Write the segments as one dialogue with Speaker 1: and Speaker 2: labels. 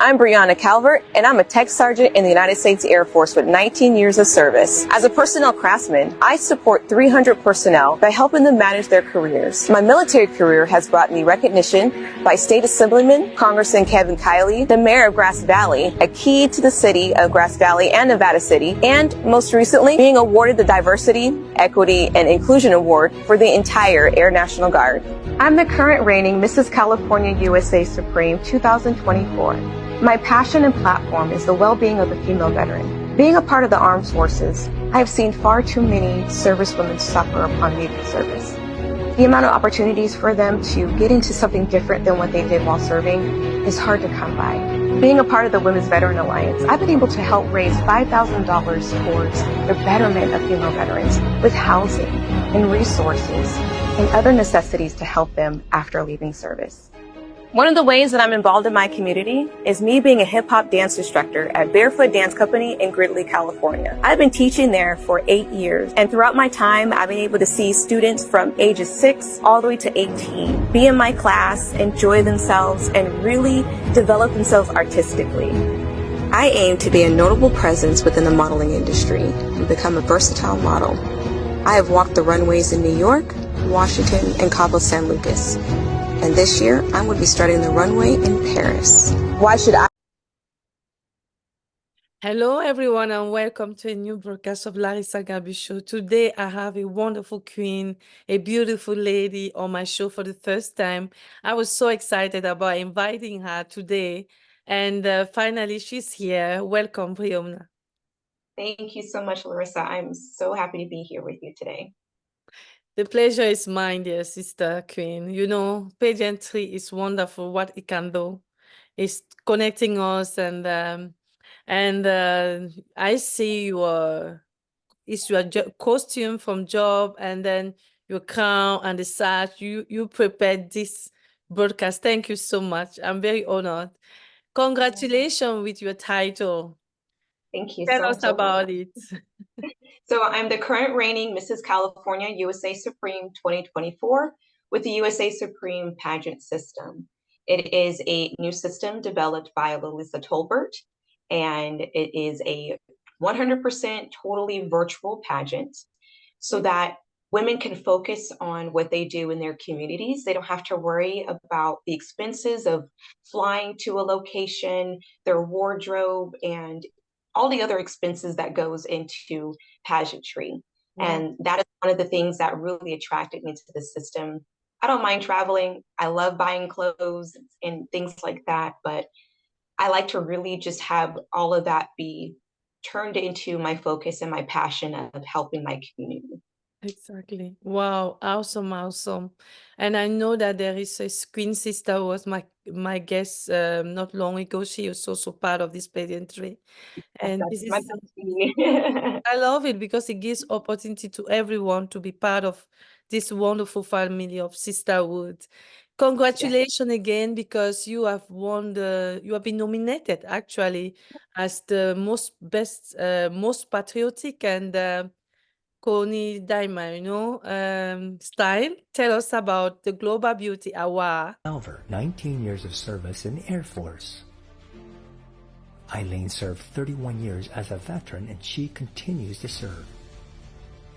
Speaker 1: I'm Brianna Calvert, and I'm a tech sergeant in the United States Air Force with 19 years of service. As a personnel craftsman, I support 300 personnel by helping them manage their careers. My military career has brought me recognition by State Assemblyman Congressman Kevin Kiley, the Mayor of Grass Valley, a key to the city of Grass Valley and Nevada City, and most recently, being awarded the Diversity, Equity, and Inclusion Award for the entire Air National Guard. I'm the current reigning Mrs. California USA Supreme 2024. My passion and platform is the well-being of the female veteran. Being a part of the armed forces, I have seen far too many servicewomen suffer upon leaving service. The amount of opportunities for them to get into something different than what they did while serving is hard to come by. Being a part of the Women's Veteran Alliance, I've been able to help raise $5,000 towards the betterment of female veterans with housing and resources and other necessities to help them after leaving service. One of the ways that I'm involved in my community is me being a hip-hop dance instructor at Barefoot Dance Company in Gridley, California. I've been teaching there for 8 years, and throughout my time, I've been able to see students from ages 6 all the way to 18 be in my class, enjoy themselves, and really develop themselves artistically. I aim to be a notable presence within the modeling industry and become a versatile model. I have walked the runways in New York, Washington, and Cabo San Lucas. And this year, I'm going to be starting the runway in Paris. Why should I?
Speaker 2: Hello, everyone, and welcome to a new broadcast of Larissa Gabi Show. Today, I have a wonderful queen, a beautiful lady on my show for the first time. I was so excited about inviting her today, and finally, she's here. Welcome, Brianna.
Speaker 1: Thank you so much, Larissa. I'm so happy to be here with you today.
Speaker 2: The pleasure is mine, dear sister queen. You know, pageantry is wonderful. What it can do is connecting us, and I see your costume from job, and then your crown and the sash. You prepared this broadcast. Thank you so much. I'm very honored. Congratulations with your title.
Speaker 1: Thank you.
Speaker 2: Tell us about it.
Speaker 1: So I'm the current reigning Mrs. California USA Supreme 2024 with the USA Supreme pageant system. It is a new system developed by Lalissa Tolbert, and it is a 100% totally virtual pageant so that women can focus on what they do in their communities. They don't have to worry about the expenses of flying to a location, their wardrobe, and all the other expenses that goes into pageantry. Wow. And that is one of the things that really attracted me to the system. I don't mind traveling. I love buying clothes and things like that, but I like to really just have all of that be turned into my focus and my passion of helping my community.
Speaker 2: Exactly. Wow. Awesome. Awesome. And I know that there is a Queen Sister who was my guest not long ago. She was also part of this pageantry. And this is I love it because it gives opportunity to everyone to be part of this wonderful family of sisterhood. Congratulations again, because you have you have been nominated actually as the most patriotic and Connie Diamond, style. Tell us about the Global Beauty Award.
Speaker 3: Over 19 years of service in the Air Force. Eileen served 31 years as a veteran, and she continues to serve.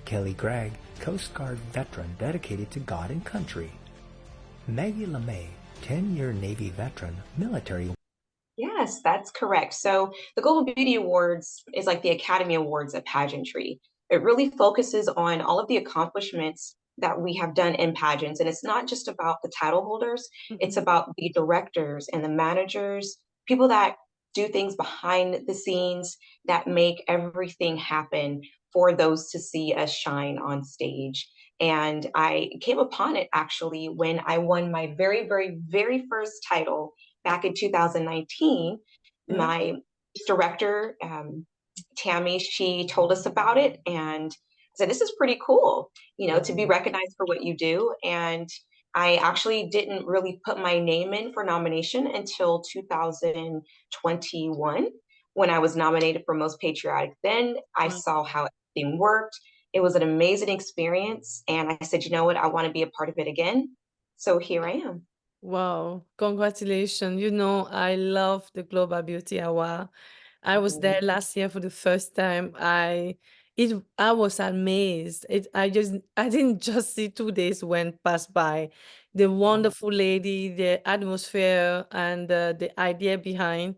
Speaker 3: Kelly Gregg, Coast Guard veteran dedicated to God and country. Maggie LeMay, 10-year Navy veteran, military.
Speaker 1: Yes, that's correct. So the Global Beauty Awards is like the Academy Awards of pageantry. It really focuses on all of the accomplishments that we have done in pageants. And it's not just about the title holders, it's about the directors and the managers, people that do things behind the scenes that make everything happen for those to see us shine on stage. And I came upon it actually when I won my very, very, very first title back in 2019. My director, Tammy, she told us about it and said, this is pretty cool, to be recognized for what you do. And I actually didn't really put my name in for nomination until 2021 when I was nominated for Most Patriotic. Then I saw how everything worked. It was an amazing experience. And I said, you know what, I want to be a part of it again. So here I am.
Speaker 2: Wow, congratulations. You know, I love the Global Beauty Award. I was
Speaker 1: Mhm.
Speaker 2: there last year for the first time. I was amazed. I didn't just see 2 days went past by. The wonderful lady, the atmosphere, and the idea behind.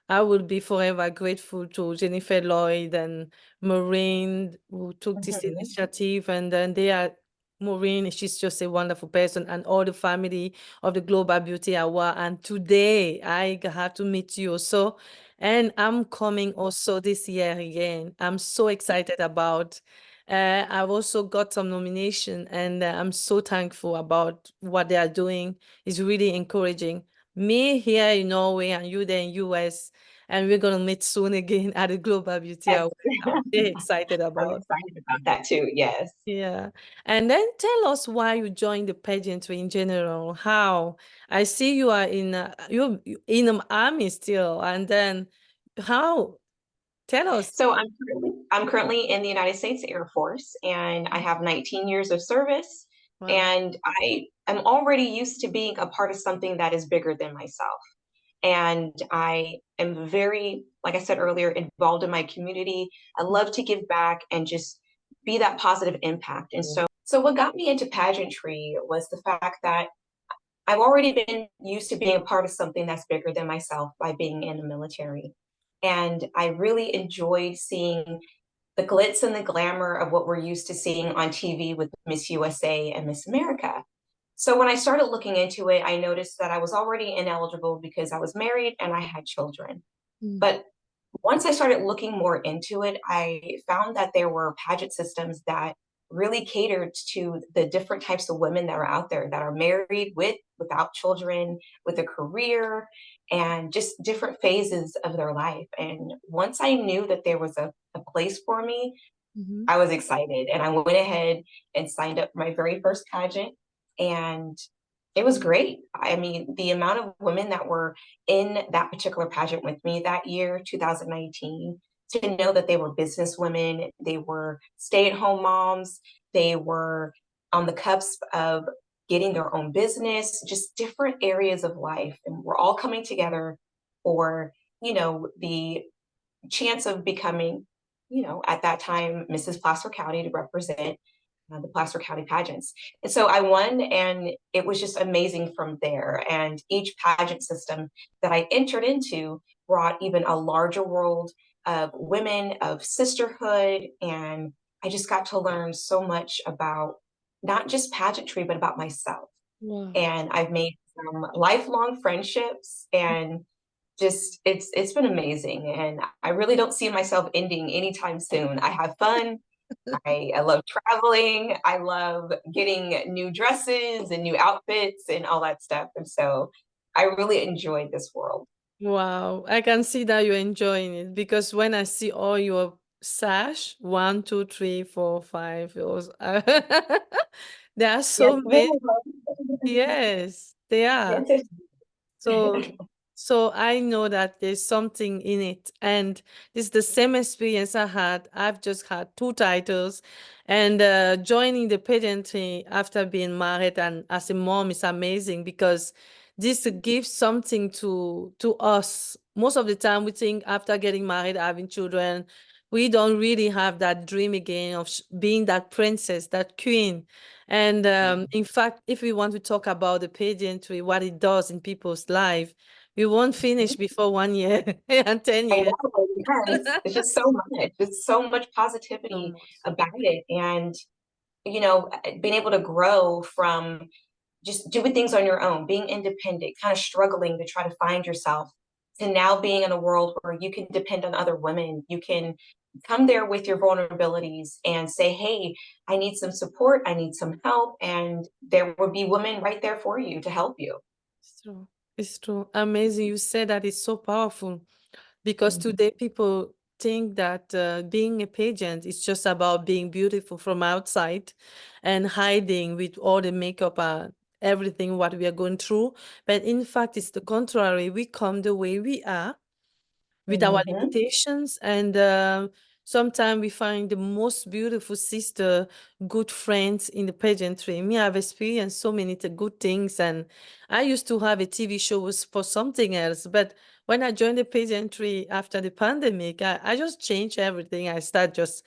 Speaker 2: I will be forever grateful to Jennifer Lloyd and Maureen who took this
Speaker 1: Mhm.
Speaker 2: initiative, and then Maureen, she's just a wonderful person, and all the family of the Global Beauty Award. And today I have to meet you. So, and I'm coming also this year again. I'm so excited about. I've also got some nomination, and I'm so thankful about what they are doing. It's really encouraging. Me here in Norway and you there in US, and we're gonna meet soon again at the Global Beauty
Speaker 1: Yes.
Speaker 2: Award. I'm very excited
Speaker 1: I'm
Speaker 2: about.
Speaker 1: excited about that too. Yes.
Speaker 2: Yeah. And then tell us why you joined the pageantry in general. How? I see you are you in the army still. And then how? Tell us.
Speaker 1: So I'm currently in the United States Air Force, and I have 19 years of service,
Speaker 2: Wow.
Speaker 1: and I am already used to being a part of something that is bigger than myself. And I am very, like I said earlier, involved in my community. I love to give back and just be that positive impact. And so what got me into pageantry was the fact that I've already been used to being a part of something that's bigger than myself by being in the military. And I really enjoyed seeing the glitz and the glamour of what we're used to seeing on TV with Miss USA and Miss America. So when I started looking into it, I noticed that I was already ineligible because I was married and I had children.
Speaker 2: Mm.
Speaker 1: But once I started looking more into it, I found that there were pageant systems that really catered to the different types of women that are out there that are married with, without children, with a career, and just different phases of their life. And once I knew that there was a place for me,
Speaker 2: Mhm.
Speaker 1: I was excited and I went ahead and signed up for my very first pageant. And it was great. I mean, the amount of women that were in that particular pageant with me that year, 2019, to know that they were business women, they were stay-at-home moms, they were on the cusp of getting their own business, just different areas of life. And we're all coming together for, the chance of becoming, at that time, Mrs. Placer County to represent the Placer County pageants. And so I won, and it was just amazing from there. And each pageant system that I entered into brought even a larger world of women, of sisterhood. And I just got to learn so much about not just pageantry, but about myself.
Speaker 2: Wow.
Speaker 1: And I've made some lifelong friendships, and just it's been amazing, and I really don't see myself ending anytime soon. I have fun. I love traveling. I love getting new dresses and new outfits and all that stuff. And so I really enjoyed this world.
Speaker 2: Wow. I can see that you're enjoying it because when I see all your sash, 1, 2, 3, 4, 5, it was, there are
Speaker 1: Yes,
Speaker 2: so many.
Speaker 1: ma'am.
Speaker 2: Yes, they are.
Speaker 1: Yes,
Speaker 2: So, so I know that there's something in it. And this is the same experience I had. I've just had 2 titles. And joining the pageantry after being married and as a mom is amazing because this gives something to us. Most of the time, we think after getting married, having children, we don't really have that dream again of being that princess, that queen. And in fact, if we want to talk about the pageantry, what it does in people's life, we won't finish before 1 year and 10
Speaker 1: I
Speaker 2: years.
Speaker 1: know. Yes, it's just so much. There's so much
Speaker 2: So
Speaker 1: positivity
Speaker 2: much.
Speaker 1: about it. And, being able to grow from just doing things on your own, being independent, kind of struggling to try to find yourself, to now being in a world where you can depend on other women. You can come there with your vulnerabilities and say, hey, I need some support, I need some help. And there will be women right there for you to help you.
Speaker 2: It's true. It's true. Amazing. You said that it's so powerful because
Speaker 1: Mhm.
Speaker 2: today people think that being a pageant is just about being beautiful from outside and hiding with all the makeup and everything what we are going through. But in fact, it's the contrary. We come the way we are with our
Speaker 1: Mhm.
Speaker 2: limitations and sometimes we find the most beautiful sister, good friends in the pageantry. Me, I've experienced so many good things, and I used to have a TV show was for something else. But when I joined the pageantry after the pandemic, I just changed everything. I started just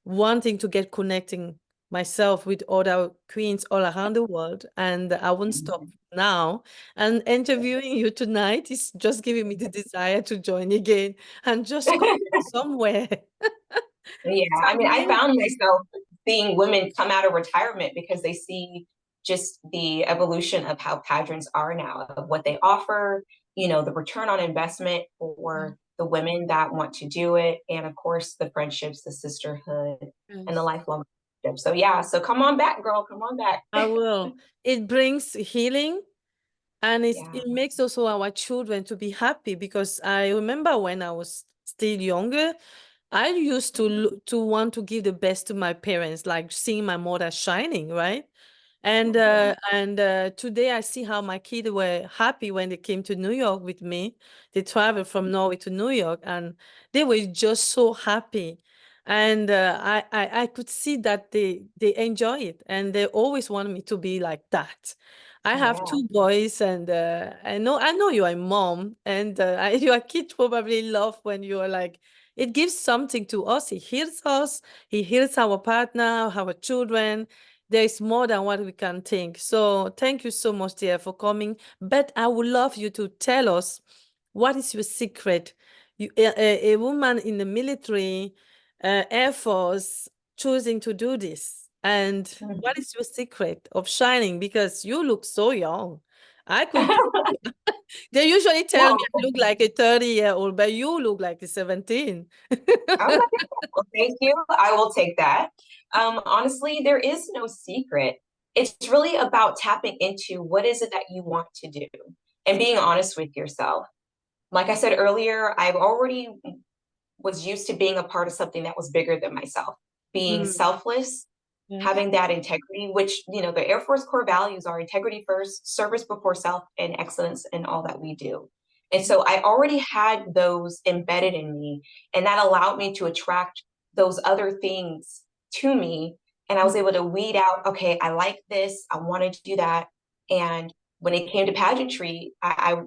Speaker 2: wanting to get connecting myself with other queens all around the world, and I won't stop now. And interviewing you tonight is just giving me the desire to join again and just go somewhere.
Speaker 4: Yeah,
Speaker 2: So
Speaker 4: I mean, I
Speaker 2: yeah.
Speaker 4: found myself seeing women come out of retirement because they see just the evolution of how pageants are now, of what they offer, the return on investment for the women that want to do it, and of course, the friendships, the sisterhood, and the
Speaker 2: Yes.
Speaker 4: lifelong friendship. So yeah, so come on back, girl, come on back.
Speaker 2: I will. It brings healing, and
Speaker 4: Yeah.
Speaker 2: it makes also our children to be happy, because I remember when I was still younger, I used to want to give the best to my parents, like seeing my mother shining, right? And today I see how my kids were happy when they came to New York with me. They traveled from Norway to New York, and they were just so happy. And I could see that they enjoy it, and they always want me to be like that. I have
Speaker 4: Yeah.
Speaker 2: two boys, and I know you are a mom, and your kid probably love when you are like, it gives something to us. He heals us. He heals our partner, our children. There is more than what we can think. So thank you so much, dear, for coming. But I would love you to tell us, what is your secret? A woman in the military, Air Force, choosing to do this. And what is your secret of shining? Because you look so young. I could. They usually tell me I
Speaker 4: Well,
Speaker 2: look like a 30-year-old, but you look like a 17.
Speaker 4: okay. Well, thank you. I will take that. Honestly, there is no secret. It's really about tapping into what is it that you want to do and being honest with yourself. Like I said earlier, I've already was used to being a part of something that was bigger than myself, being
Speaker 2: Mm,
Speaker 4: selfless,
Speaker 2: yes.
Speaker 4: having that integrity, which, the Air Force core values are integrity first, service before self, and excellence in all that we do. And so I already had those embedded in me, and that allowed me to attract those other things to me. And I was able to weed out, okay, I like this, I wanted to do that. And when it came to pageantry, I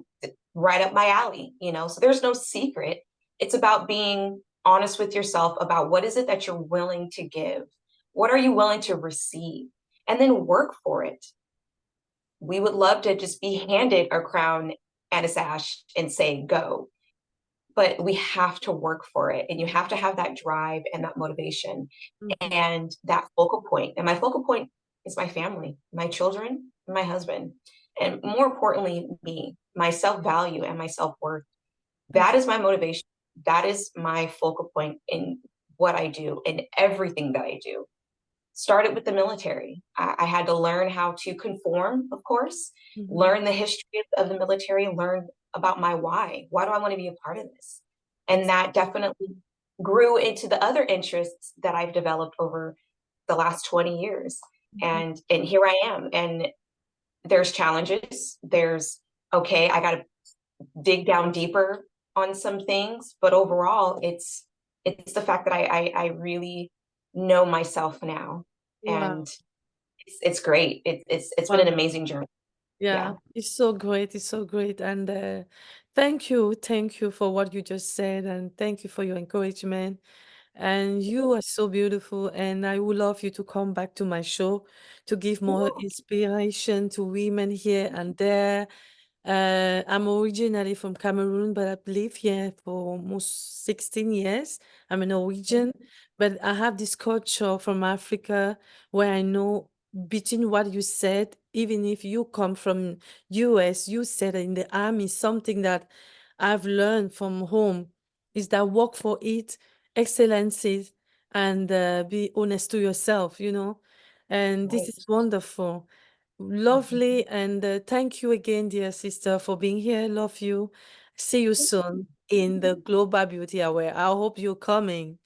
Speaker 4: right up my alley, so there's no secret. It's about being honest with yourself about what is it that you're willing to give. What are you willing to receive? And then work for it. We would love to just be handed a crown and a sash and say, go. But we have to work for it. And you have to have that drive and that motivation
Speaker 2: Mhm.
Speaker 4: and that focal point. And my focal point is my family, my children, my husband. And more importantly, me, my self value and my self worth. That is my motivation. That is my focal point in what I do and everything that I do. Started with the military. I had to learn how to conform, of course,
Speaker 2: Mhm.
Speaker 4: learn the history of the military, learn about my why. Why do I want to be a part of this? And that definitely grew into the other interests that I've developed over the last 20 years.
Speaker 2: Mhm.
Speaker 4: And here I am. And there's challenges. There's, okay, I got to dig down deeper on some things, but overall it's the fact that I really know myself now,
Speaker 2: Wow.
Speaker 4: and it's great. It's been an
Speaker 2: Wow.
Speaker 4: amazing journey. Yeah.
Speaker 2: Yeah, it's so great. It's so great. And thank you. Thank you for what you just said. And thank you for your encouragement. And you are so beautiful. And I would love you to come back to my show to give more inspiration to women here and there. I'm originally from Cameroon, but I've lived here for almost 16 years. I'm a Norwegian, but I have this culture from Africa where I know between what you said, even if you come from US, you said in the army, something that I've learned from home is that work for it, excellencies, and be honest to yourself, and this
Speaker 4: Right.
Speaker 2: is wonderful. Lovely, and thank you again, dear sister, for being here. Love you. See you soon in the Global Beauty Aware. I hope you're coming.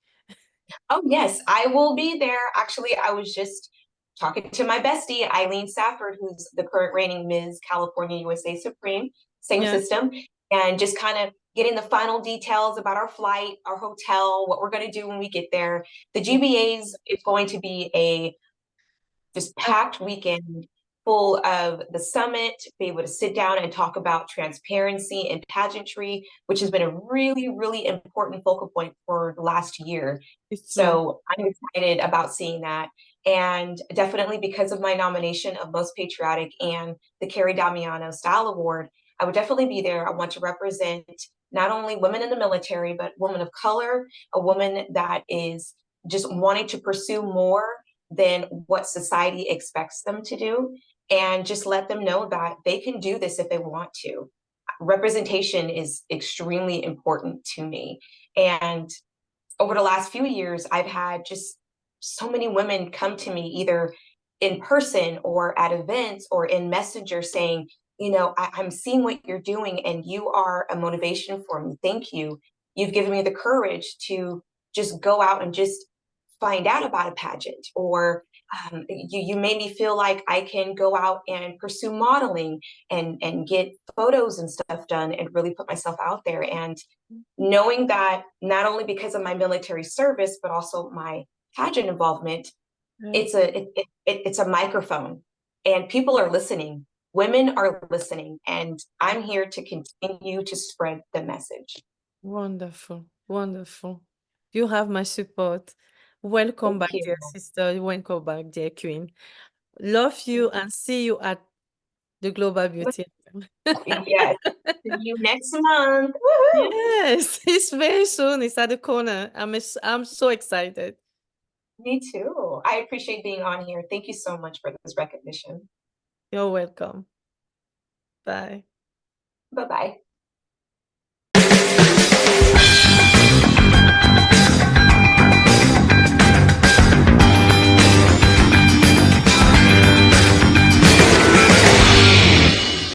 Speaker 4: Oh yes, I will be there. Actually, I was just talking to my bestie, Eileen Safford, who's the current reigning Ms. California USA Supreme, same
Speaker 2: Yeah.
Speaker 4: system, and just kind of getting the final details about our flight, our hotel, what we're going to do when we get there. The GBAs is going to be a just packed weekend full of the summit, be able to sit down and talk about transparency and pageantry, which has been a really, really important focal point for the last year.
Speaker 2: It's true.
Speaker 4: So I'm excited about seeing that. And definitely because of my nomination of Most Patriotic and the Carrie Damiano Style Award, I would definitely be there. I want to represent not only women in the military, but women of color, a woman that is just wanting to pursue more than what society expects them to do, and just let them know that they can do this if they want to. Representation is extremely important to me. And over the last few years, I've had just so many women come to me either in person or at events or in Messenger saying, I'm seeing what you're doing and you are a motivation for me. Thank you. You've given me the courage to just go out and just find out about a pageant, or you made me feel like I can go out and pursue modeling and get photos and stuff done and really put myself out there. And knowing that not only because of my military service, but also my pageant involvement, it's a microphone and people are listening. Women are listening, and I'm here to continue to spread the message.
Speaker 2: Wonderful, wonderful. You have my support. Welcome back,
Speaker 4: Thank
Speaker 2: dear
Speaker 4: you.
Speaker 2: sister. Welcome back, dear queen. Love you and see you at the Global Beauty.
Speaker 4: Yes. See you next month. Woohoo!
Speaker 2: Yes, it's very soon. It's at the corner. I'm so excited.
Speaker 4: Me too. I appreciate being on here. Thank you so much for this recognition.
Speaker 2: You're welcome. Bye.
Speaker 4: Bye-bye.